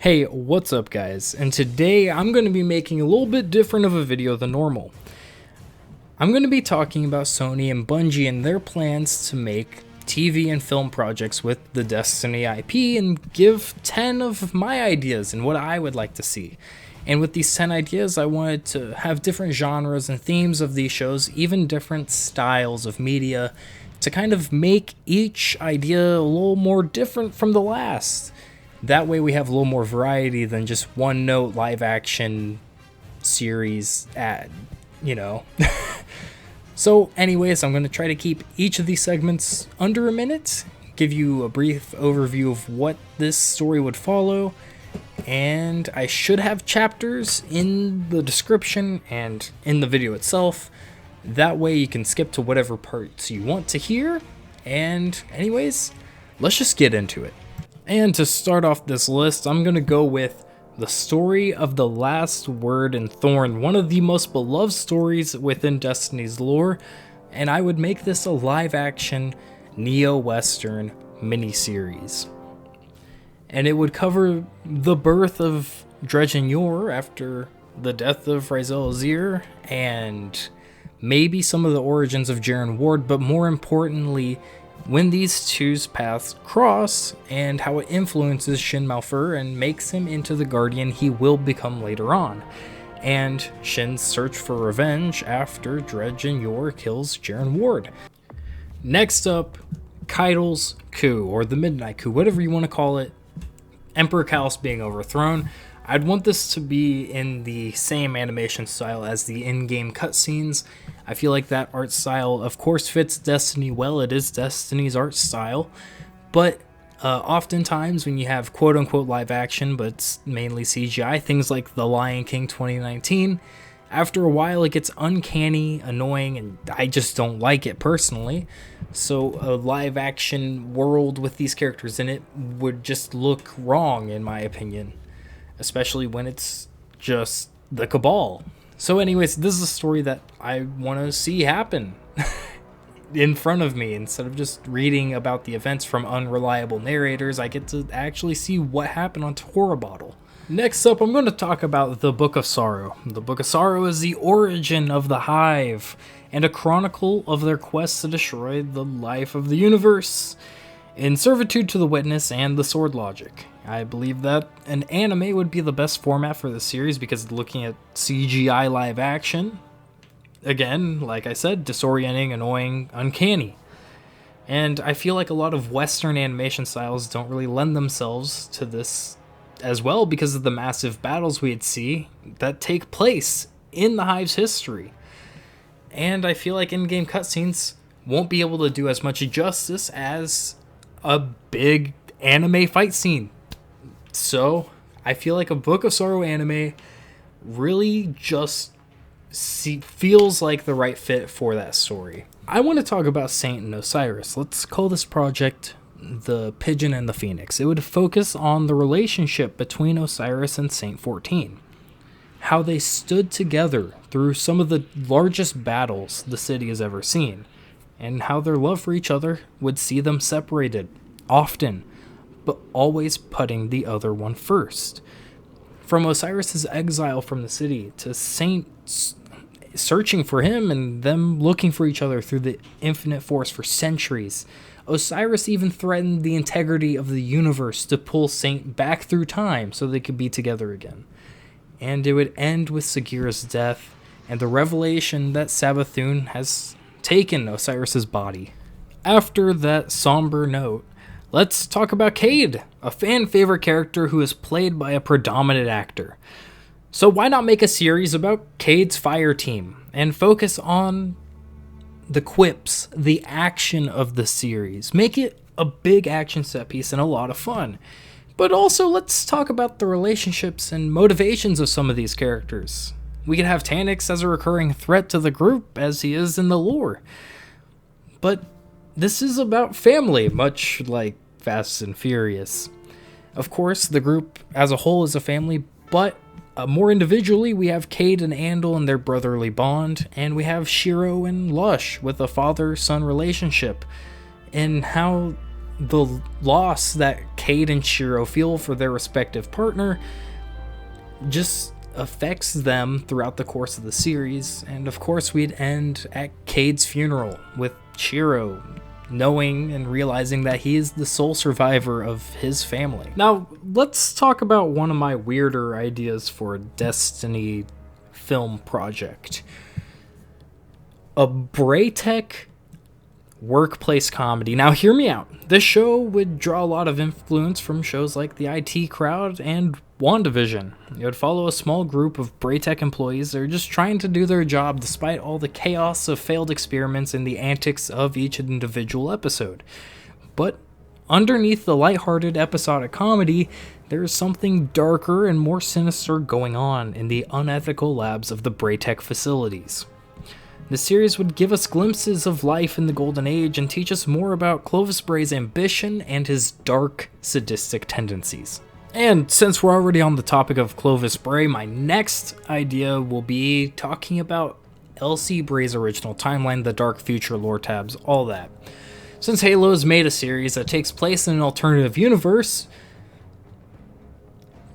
Hey, what's up guys? And today I'm going to be making a little bit different of a video than normal. I'm going to be talking about Sony and Bungie and their plans to make TV and film projects with the Destiny IP and give 10 of my ideas and what I would like to see. And with these 10 ideas, I wanted to have different genres and themes of these shows, even different styles of media, to kind of make each idea a little more different from the last. That way we have a little more variety than just one note live action series ad, you know. So anyways, I'm going to try to keep each of these segments under a minute, give you a brief overview of what this story would follow, and I should have chapters in the description and in the video itself. That way you can skip to whatever parts you want to hear. And anyways, let's just get into it. And to start off this list, I'm going to go with the story of the last word in Thorn, one of the most beloved stories within Destiny's lore, and I would make this a live-action neo-western miniseries. And it would cover the birth of Dredge and Yor after the death of Osiris, and maybe some of the origins of Jaren Ward, but more importantly, when these two's paths cross and how it influences Shin Malphur and makes him into the guardian he will become later on, and Shin's search for revenge after Dredge and Yor kills Jaren Ward. Next up, Cayde's coup, or the Midnight Coup, whatever you want to call it, Emperor Callus being overthrown. I'd want this to be in the same animation style as the in-game cutscenes. I feel like that art style, of course, fits Destiny well. It is Destiny's art style. But oftentimes when you have quote-unquote live action, but it's mainly CGI, things like The Lion King 2019, after a while it gets uncanny, annoying, and I just don't like it personally. So a live action world with these characters in it would just look wrong, in my opinion. Especially when it's just the Cabal. So anyways, this is a story that I want to see happen in front of me. Instead of just reading about the events from unreliable narrators, I get to actually see what happened on Torabottle. Next up, I'm going to talk about the Book of Sorrow. The Book of Sorrow is the origin of the Hive, and a chronicle of their quest to destroy the life of the universe, in servitude to the Witness and the Sword Logic. I believe that an anime would be the best format for the series because looking at CGI live action, again, like I said, disorienting, annoying, uncanny. And I feel like a lot of Western animation styles don't really lend themselves to this as well because of the massive battles we'd see that take place in the Hive's history. And I feel like in-game cutscenes won't be able to do as much justice as a big anime fight scene. So I feel like a Book of Sorrow anime really just feels like the right fit for that story. I want to talk about Saint and Osiris. Let's call this project the Pigeon and The Phoenix. It would focus on the relationship between Osiris and Saint-14. How they stood together through some of the largest battles the city has ever seen. And how their love for each other would see them separated, often, but always putting the other one first. From Osiris's exile from the city to Saint searching for him and them looking for each other through the infinite force for centuries. Osiris even threatened the integrity of the universe to pull Saint back through time so they could be together again. And it would end with Sagira's death and the revelation that Savathun has taken Osiris's body. After that somber note, let's talk about Cayde, a fan favorite character who is played by a predominant actor. So why not make a series about Cayde's Fireteam and focus on the quips, the action of the series. Make it a big action set piece and a lot of fun. But also let's talk about the relationships and motivations of some of these characters. We could have Taniks as a recurring threat to the group as he is in the lore. But this is about family, much like Fast and Furious. Of course, the group as a whole is a family, but more individually, we have Cayde and Andal and their brotherly bond, and we have Shiro and Lush with a father-son relationship, and how the loss that Cayde and Shiro feel for their respective partner just affects them throughout the course of the series. And of course we'd end at Cayde's funeral with Shiro knowing and realizing that he is the sole survivor of his family. Now let's talk about one of my weirder ideas for a Destiny film project. A Braytech workplace comedy. Now hear me out. This show would draw a lot of influence from shows like The IT Crowd and WandaVision. It would follow a small group of Braytech employees that are just trying to do their job despite all the chaos of failed experiments and the antics of each individual episode. But underneath the lighthearted episodic comedy, there's something darker and more sinister going on in the unethical labs of the Braytech facilities. The series would give us glimpses of life in the Golden Age and teach us more about Clovis Bray's ambition and his dark, sadistic tendencies. And since we're already on the topic of Clovis Bray, my next idea will be talking about L.C. Bray's original timeline, the Dark Future lore tabs, all that. Since Halo has made a series that takes place in an alternative universe,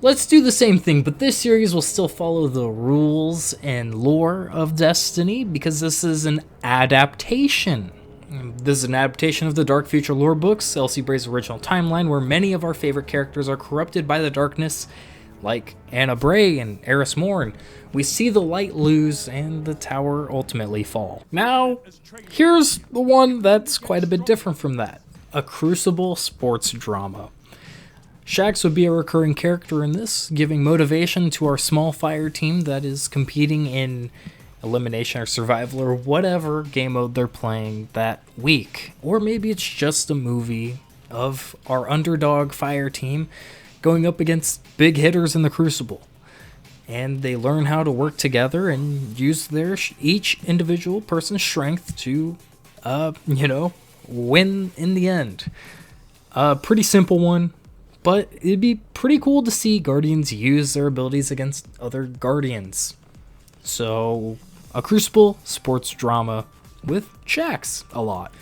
let's do the same thing, but this series will still follow the rules and lore of Destiny because this is an adaptation. This is an adaptation of the Dark Future lore books, L.C. Bray's original timeline, where many of our favorite characters are corrupted by the darkness, like Anna Bray and Eris Morn. We see the light lose and the tower ultimately fall. Now, here's the one that's quite a bit different from that. A Crucible sports drama. Shaxx would be a recurring character in this, giving motivation to our small fire team that is competing in elimination or survival or whatever game mode they're playing that week. Or maybe it's just a movie of our underdog fire team going up against big hitters in the Crucible. And they learn how to work together and use their each individual person's strength to, win in the end. Pretty simple one. But it'd be pretty cool to see Guardians use their abilities against other Guardians. So, a Crucible sports drama with Shaxx a lot.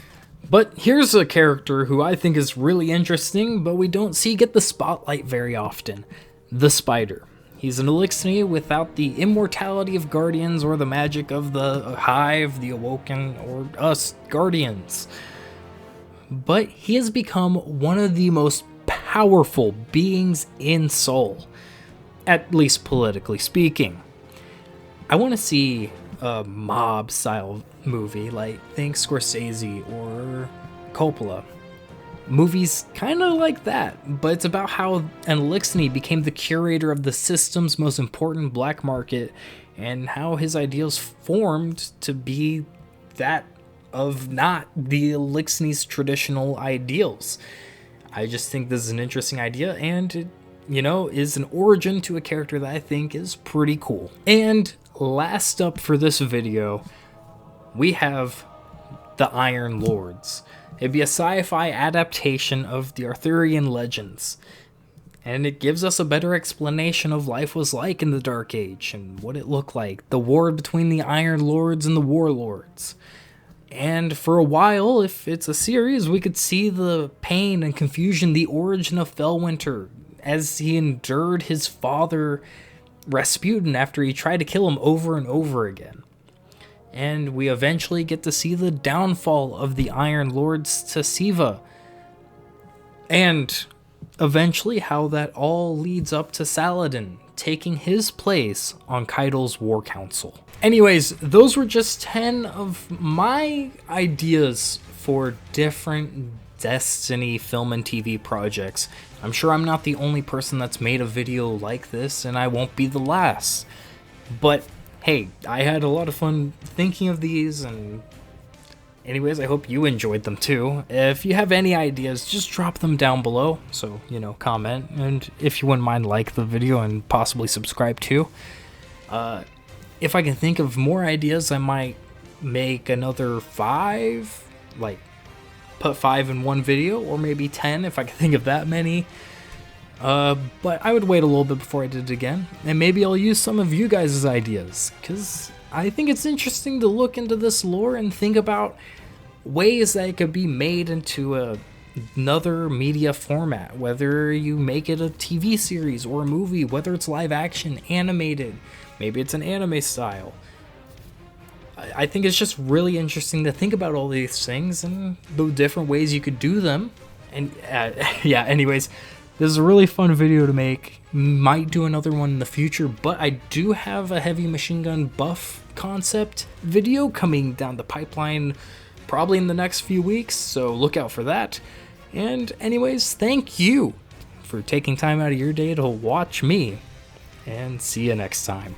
But here's a character who I think is really interesting, but we don't see get the spotlight very often. The Spider. He's an Eliksni without the immortality of Guardians or the magic of the Hive, the Awoken, or us Guardians. But he has become one of the most powerful beings in Soul, at least politically speaking. I want to see a mob style movie, like think Scorsese or Coppola. Movies kind of like that, but it's about how an Eliksni became the curator of the system's most important black market and how his ideals formed to be that of not the Eliksni's traditional ideals. I just think this is an interesting idea, and it, is an origin to a character that I think is pretty cool. And last up for this video, we have the Iron Lords. It'd be a sci-fi adaptation of the Arthurian legends, and it gives us a better explanation of life was like in the Dark Age and what it looked like, the war between the Iron Lords and the Warlords. And for a while, if it's a series, we could see the pain and confusion, the origin of Fellwinter, as he endured his father, Rasputin, after he tried to kill him over and over again. And we eventually get to see the downfall of the Iron Lords to Siva. And eventually how that all leads up to Saladin taking his place on Cayde's War Council. Anyways, those were just 10 of my ideas for different Destiny film and TV projects. I'm sure I'm not the only person that's made a video like this, and I won't be the last. But hey, I had a lot of fun thinking of these, and anyways, I hope you enjoyed them too. If you have any ideas, just drop them down below. So, comment, and if you wouldn't mind, like the video and possibly subscribe too. If I can think of more ideas, I might make another 5, like put 5 in one video, or maybe 10 if I can think of that many. But I would wait a little bit before I did it again, and maybe I'll use some of you guys' ideas, because I think it's interesting to look into this lore and think about ways that it could be made into a another media format, whether you make it a TV series or a movie, whether it's live action, animated, maybe it's an anime style. I think it's just really interesting to think about all these things and the different ways you could do them. And yeah, anyways, this is a really fun video to make. Might do another one in the future, but I do have a heavy machine gun buff concept video coming down the pipeline probably in the next few weeks, so look out for that. And anyways, thank you for taking time out of your day to watch me, and see you next time.